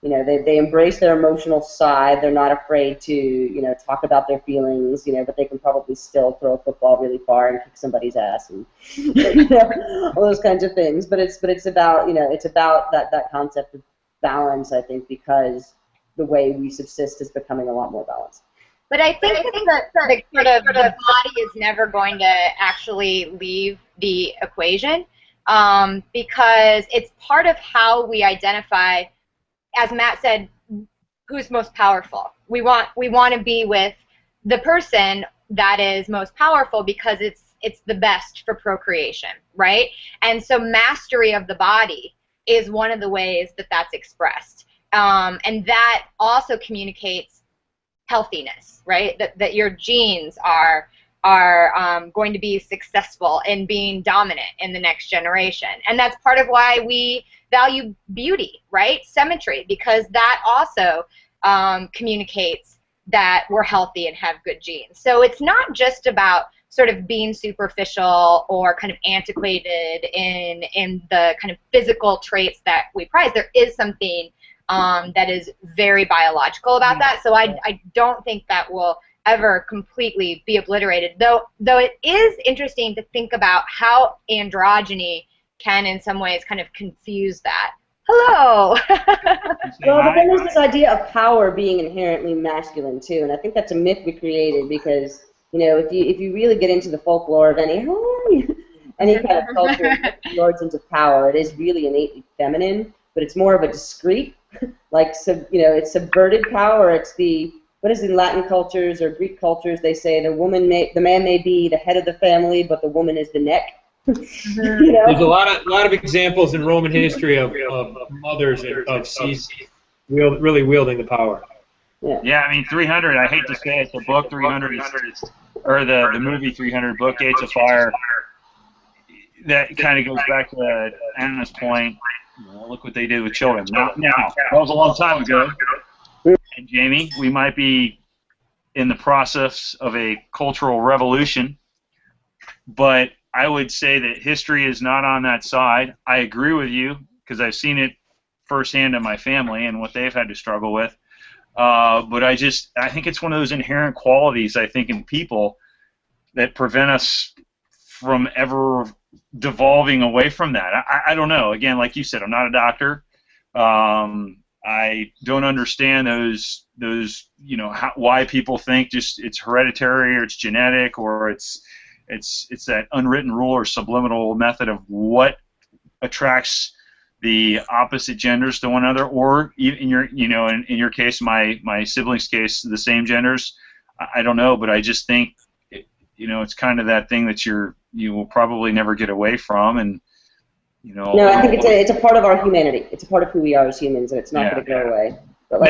they embrace their emotional side, they're not afraid to, talk about their feelings, but they can probably still throw a football really far and kick somebody's ass and, all those kinds of things, but it's about, it's about that concept of balance, I think, because the way we subsist is becoming a lot more balanced. But I think that the body is never going to actually leave the equation because it's part of how we identify, as Matt said, who's most powerful. We want to be with the person that is most powerful because it's the best for procreation, right? And so mastery of the body is one of the ways that that's expressed. And that also communicates healthiness, right? That your genes are going to be successful in being dominant in the next generation. And that's part of why we value beauty, right? Symmetry, because that also communicates that we're healthy and have good genes. So it's not just about sort of being superficial or kind of antiquated in the kind of physical traits that we prize. There is something that is very biological about that. So I don't think that will ever completely be obliterated. Though it is interesting to think about how androgyny can in some ways kind of confuse that. Hello. Well, but then there's this idea of power being inherently masculine too, and I think that's a myth we created because if you really get into the folklore of any kind of culture towards into power, it is really innately feminine, but it's more of a discrete, it's subverted power. It's what is in Latin cultures or Greek cultures? They say the man may be the head of the family, but the woman is the neck. There's a lot of examples in Roman history of mothers of really wielding the power. Yeah, I mean, 300, I hate to say it, the book 300 or the movie 300, book Gates of Fire, that kind of goes back to Anna's point. Look what they did with children. Now, that was a long time ago. And Jamie, we might be in the process of a cultural revolution, but I would say that history is not on that side. I agree with you because I've seen it firsthand in my family and what they've had to struggle with. But I think it's one of those inherent qualities, I think, in people that prevent us from ever devolving away from that. I don't know. Again, like you said, I'm not a doctor. I don't understand those why people think just it's hereditary or it's genetic or it's that unwritten rule or subliminal method of what attracts the opposite genders to one another, or in your case, my siblings' case, the same genders. I don't know, but I just think it's kind of that thing that you will probably never get away from, and No, I think it's a part of our humanity. It's a part of who we are as humans, and it's not going to go away. But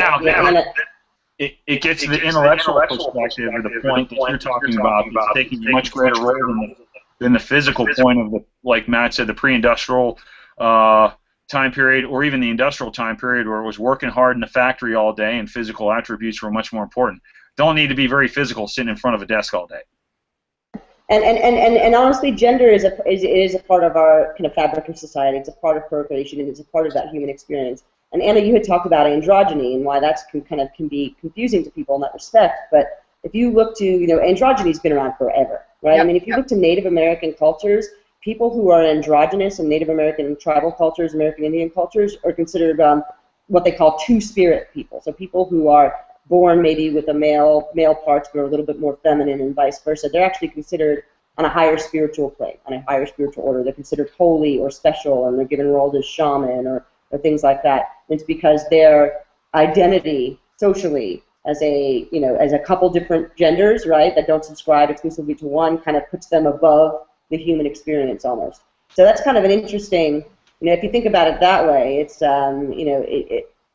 it gets to the intellectual perspective, or the point that you're talking about. It's taking a much greater role than the physical point of like Matt said, the pre-industrial time period, or even the industrial time period where it was working hard in the factory all day and physical attributes were much more important. Don't need to be very physical sitting in front of a desk all day. And honestly, gender is a part of our kind of fabric of society. It's a part of procreation, and it's a part of that human experience. And Anna, you had talked about androgyny and why that's can be confusing to people in that respect. But if you look to, androgyny's been around forever, right? I mean, if you look to Native American cultures, people who are androgynous in Native American tribal cultures, American Indian cultures, are considered what they call two-spirit people. So people who are born maybe with a male parts but are a little bit more feminine and vice versa. They're actually considered on a higher spiritual plane, on a higher spiritual order. They're considered holy or special, and they're given roles as shaman or things like that. And it's because their identity socially as a couple different genders, right, that don't subscribe exclusively to one, kind of puts them above the human experience almost. So that's kind of an interesting, if you think about it that way, it's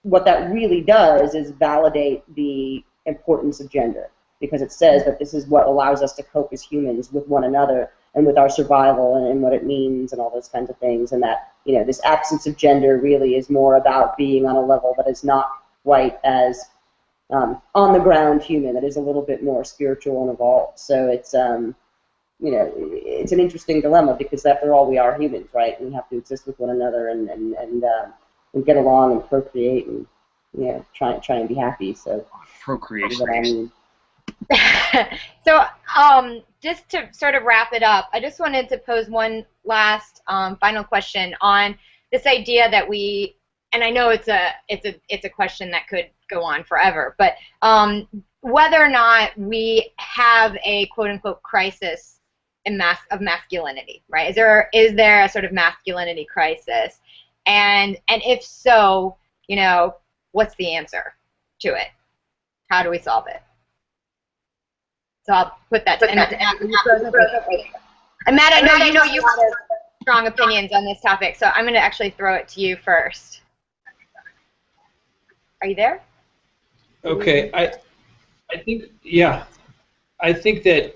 what that really does is validate the importance of gender, because it says that this is what allows us to cope as humans with one another and with our survival and what it means and all those kinds of things, and that this absence of gender really is more about being on a level that is not quite as on the ground human, that is a little bit more spiritual and evolved. So it's it's an interesting dilemma, because after all, we are humans, right? And we have to exist with one another and get along and procreate and try and be happy. So procreation. That's what I mean. So just to sort of wrap it up, I just wanted to pose one last final question on this idea that and I know it's a question that could go on forever, but whether or not we have a quote unquote crisis of masculinity, right? Is there a sort of masculinity crisis? And if so, what's the answer to it? How do we solve it? So I'll put that to Matt. And Matt, I know you have strong opinions on this topic, so I'm going to actually throw it to you first. Are you there? Okay, I think that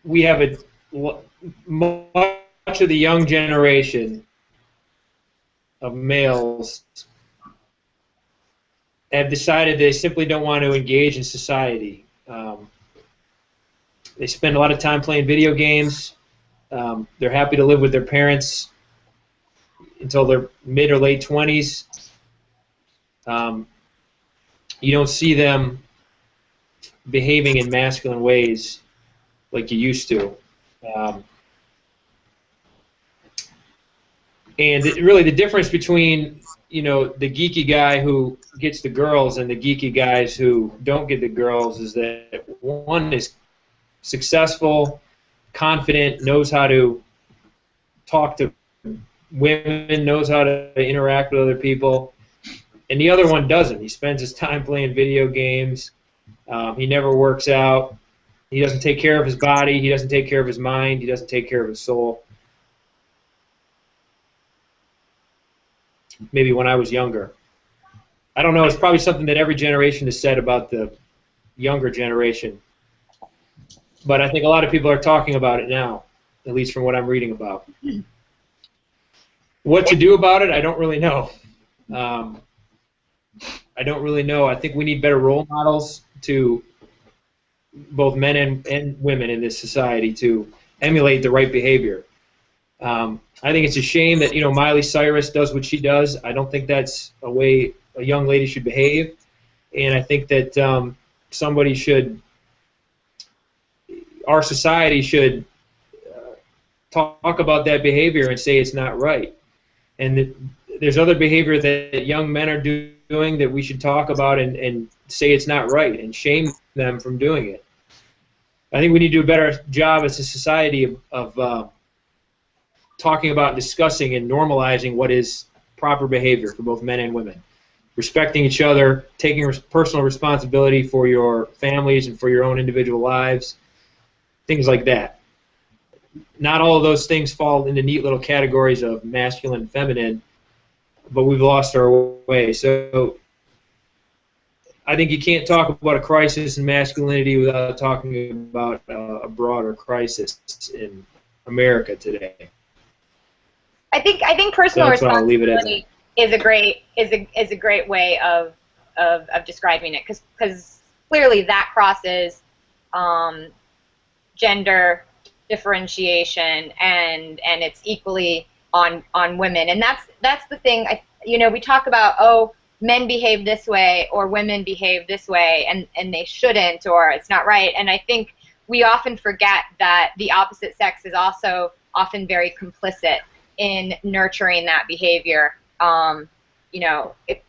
we have much of the young generation of males have decided they simply don't want to engage in society. They spend a lot of time playing video games. They're happy to live with their parents until their mid or late 20s. You don't see them behaving in masculine ways like you used to. And really the difference between, the geeky guy who gets the girls and the geeky guys who don't get the girls is that one is successful, confident, knows how to talk to women, knows how to interact with other people, and the other one doesn't. He spends his time playing video games. He never works out. He doesn't take care of his body. He doesn't take care of his mind. He doesn't take care of his soul. Maybe when I was younger. I don't know. It's probably something that every generation has said about the younger generation. But I think a lot of people are talking about it now, at least from what I'm reading about. What to do about it, I don't really know. I don't really know. I think we need better role models to both men and women in this society to emulate the right behavior. I think it's a shame that, Miley Cyrus does what she does. I don't think that's a way a young lady should behave, and I think that our society should talk about that behavior and say it's not right. And that there's other behavior that young men are doing that we should talk about and say it's not right and shame them from doing it. I think we need to do a better job as a society of talking about and discussing and normalizing what is proper behavior for both men and women. Respecting each other, taking personal responsibility for your families and for your own individual lives, things like that. Not all of those things fall into neat little categories of masculine and feminine, but we've lost our way. So I think you can't talk about a crisis in masculinity without talking about a broader crisis in America today. I think personal responsibility is a great way of describing it, because clearly that crosses gender differentiation and it's equally on women, and that's the thing. We talk about, men behave this way or women behave this way and they shouldn't, or it's not right, and I think we often forget that the opposite sex is also often very complicit in nurturing that behavior. If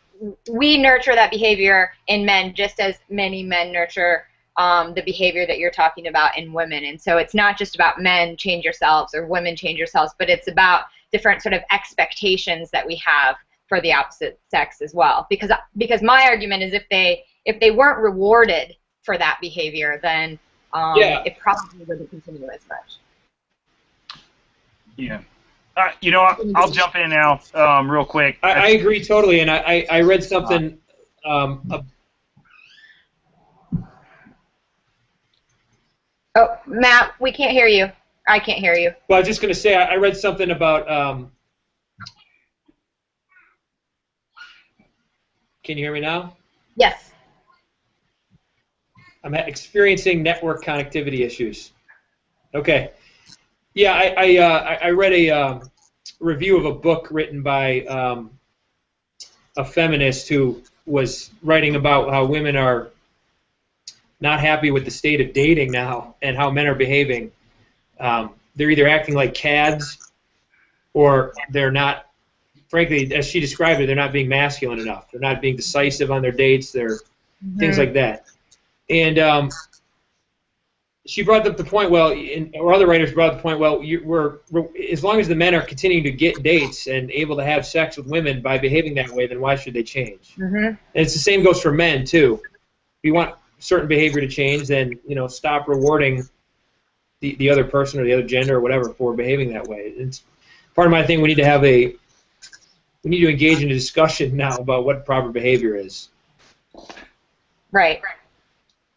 we nurture that behavior in men just as many men nurture the behavior that you're talking about in women. And so it's not just about men change yourselves or women change yourselves, but it's about different sort of expectations that we have for the opposite sex as well. Because my argument is if they weren't rewarded for that behavior, then it probably wouldn't continue as much. Yeah. I'll jump in now real quick. I agree totally, and I read something. Matt, we can't hear you. I can't hear you. Well, I was just going to say I read something about. Can you hear me now? Yes. I'm experiencing network connectivity issues. Okay. Yeah, I read a review of a book written by a feminist who was writing about how women are not happy with the state of dating now and how men are behaving. They're either acting like cads or they're not, frankly, as she described it, they're not being masculine enough. They're not being decisive on their dates. They're things like that. And she brought up the point, or other writers brought up the point, as long as the men are continuing to get dates and able to have sex with women by behaving that way, then why should they change? And it's the same goes for men, too. If you want certain behavior to change, then, stop rewarding the other person or the other gender or whatever for behaving that way. It's part of my thing. We need to engage in a discussion now about what proper behavior is. Right.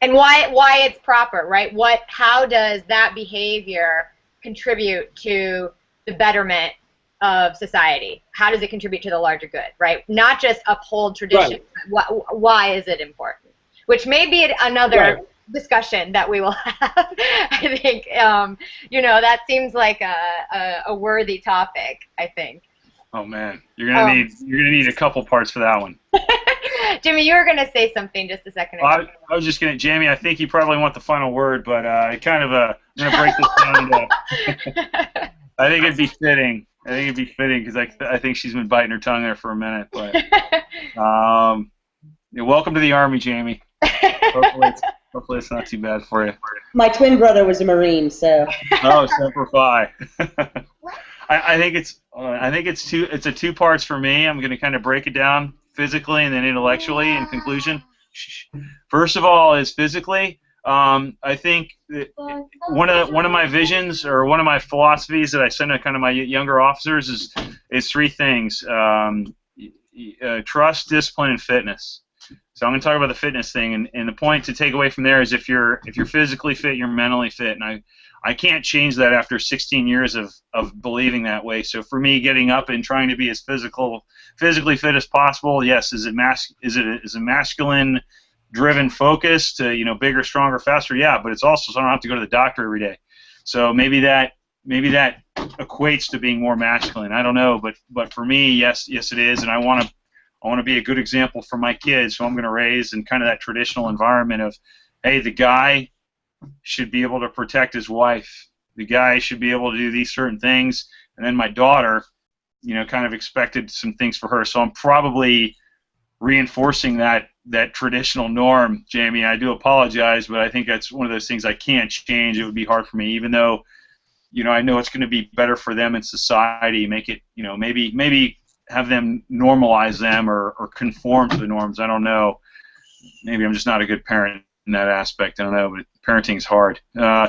And why it's proper, right? How does that behavior contribute to the betterment of society? How does it contribute to the larger good, right? Not just uphold tradition. Right. Why is it important? Which may be another discussion that we will have. I think, that seems like a worthy topic, I think. Oh man, you're gonna need a couple parts for that one. Jimmy, you were gonna say something just a second ago. I was just gonna, Jamie. I think you probably want the final word, but I'm gonna break this down into. I think it'd be fitting. Because I think she's been biting her tongue there for a minute. But welcome to the Army, Jamie. Hopefully it's not too bad for you. My twin brother was a Marine, so. Oh, Semper Fi. I think it's a two parts for me. I'm going to kind of break it down physically and then intellectually in conclusion. First of all is physically. I think that one of my visions or one of my philosophies that I send to kind of my younger officers is three things. trust, discipline, and fitness. So I'm going to talk about the fitness thing, and the point to take away from there is if you're physically fit, you're mentally fit, and I can't change that after 16 years of believing that way. So for me, getting up and trying to be as physically fit as possible, yes, is a masculine driven focus to bigger, stronger, faster? Yeah, but it's also so I don't have to go to the doctor every day. So maybe that equates to being more masculine. I don't know, but for me, yes it is, and I want to be a good example for my kids, who I'm going to raise in kind of that traditional environment of, hey, the guy should be able to protect his wife. The guy should be able to do these certain things, and then my daughter, kind of expected some things for her. So I'm probably reinforcing that traditional norm, Jamie. I do apologize, but I think that's one of those things I can't change. It would be hard for me, even though, I know it's going to be better for them in society. Make it, maybe have them normalize them or conform to the norms. I don't know. Maybe I'm just not a good parent in that aspect. I don't know, but parenting's hard.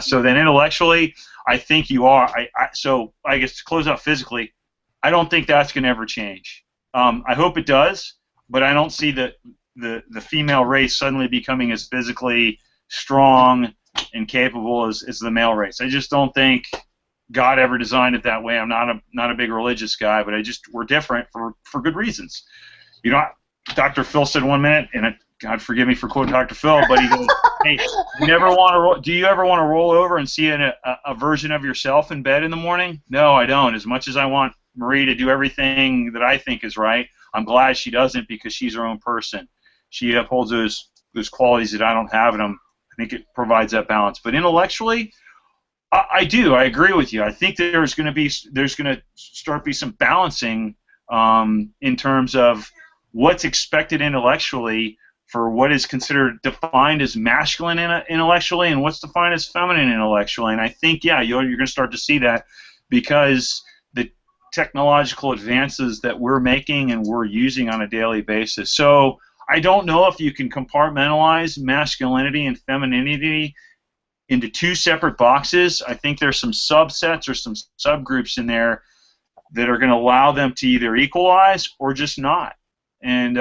So then intellectually, I think you are. So I guess to close out physically, I don't think that's going to ever change. I hope it does, but I don't see the female race suddenly becoming as physically strong and capable as the male race. I just don't think God ever designed it that way. I'm not a big religious guy, but we're different for good reasons. Dr. Phil said 1 minute, and God forgive me for quoting Dr. Phil, but he goes, "Hey, do you ever want to roll over and see a version of yourself in bed in the morning?" No, I don't. As much as I want Marie to do everything that I think is right, I'm glad she doesn't, because she's her own person. She upholds those qualities that I don't have, and I think it provides that balance. But intellectually, I do. I agree with you. I think there's going to start be some balancing in terms of what's expected intellectually for what is considered defined as masculine intellectually and what's defined as feminine intellectually. And I think, yeah, you're going to start to see that because the technological advances that we're making and we're using on a daily basis. So I don't know if you can compartmentalize masculinity and femininity into two separate boxes. I think there's some subsets or some subgroups in there that are going to allow them to either equalize or just not. And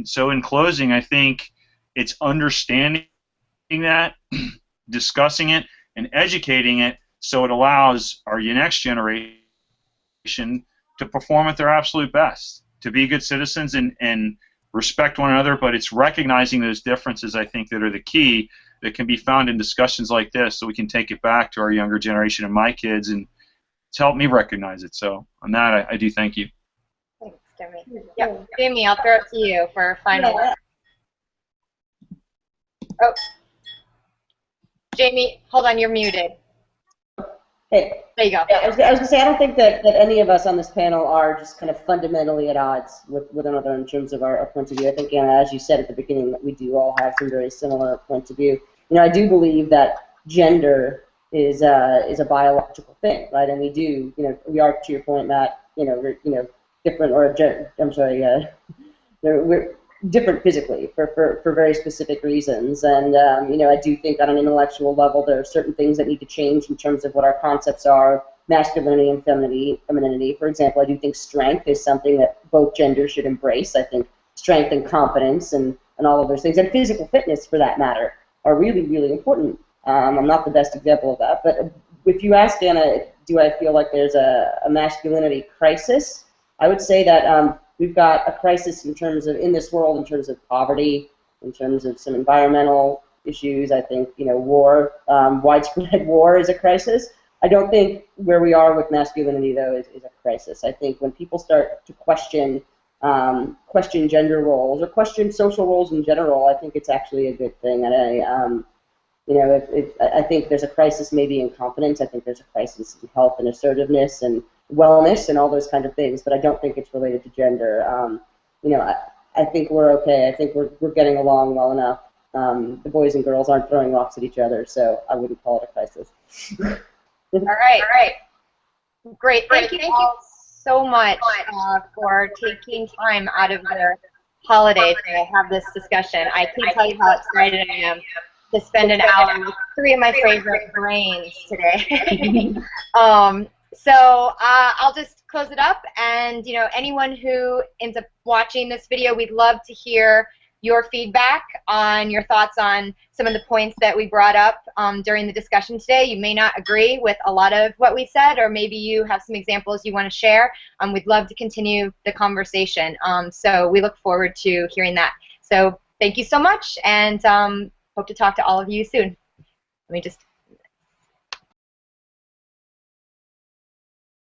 so in closing, I think it's understanding that, discussing it, and educating it so it allows our next generation to perform at their absolute best, to be good citizens and respect one another. But it's recognizing those differences, I think, that are the key, that can be found in discussions like this, so we can take it back to our younger generation and my kids, and it's helped me recognize it. So on that, I do thank you. Thanks, Jamie. Yep, Jamie, I'll throw it to you for a final word. Oh, Jamie, hold on, you're muted. Hey, there you go. I was going to say, I don't think that any of us on this panel are just kind of fundamentally at odds with another in terms of our points of view. I think, as you said at the beginning, that we do all have some very similar points of view. I do believe that gender is a biological thing, right? And we do, we are, to your point, Matt, we're, different, or I'm sorry, we're different physically for very specific reasons. And I do think on an intellectual level there are certain things that need to change in terms of what our concepts are, masculinity and femininity. For example, I do think strength is something that both genders should embrace. I think strength and confidence and all of those things, and physical fitness for that matter, are really, really important. I'm not the best example of that, but if you ask Anna, do I feel like there's a masculinity crisis, I would say that we've got a crisis in this world in terms of poverty, in terms of some environmental issues. I think, war, widespread war is a crisis. I don't think where we are with masculinity, though, is a crisis. I think when people start to question gender roles or question social roles in general, I think it's actually a good thing. And I think there's a crisis maybe in confidence. I think there's a crisis in health and assertiveness and wellness and all those kind of things, but I don't think it's related to gender. I think we're okay. I think we're getting along well enough. The boys and girls aren't throwing rocks at each other, so I wouldn't call it a crisis. All right. Great. Thank you all so much for taking time out of your holiday to have this discussion. I can't tell you how excited I am to spend an hour with three of my favorite brains today. So I'll just close it up. And, you know, anyone who ends up watching this video, we'd love to hear your feedback on your thoughts on some of the points that we brought up during the discussion today. You may not agree with a lot of what we said, or maybe you have some examples you want to share. We'd love to continue the conversation. So we look forward to hearing that. So thank you so much, and hope to talk to all of you soon. Let me just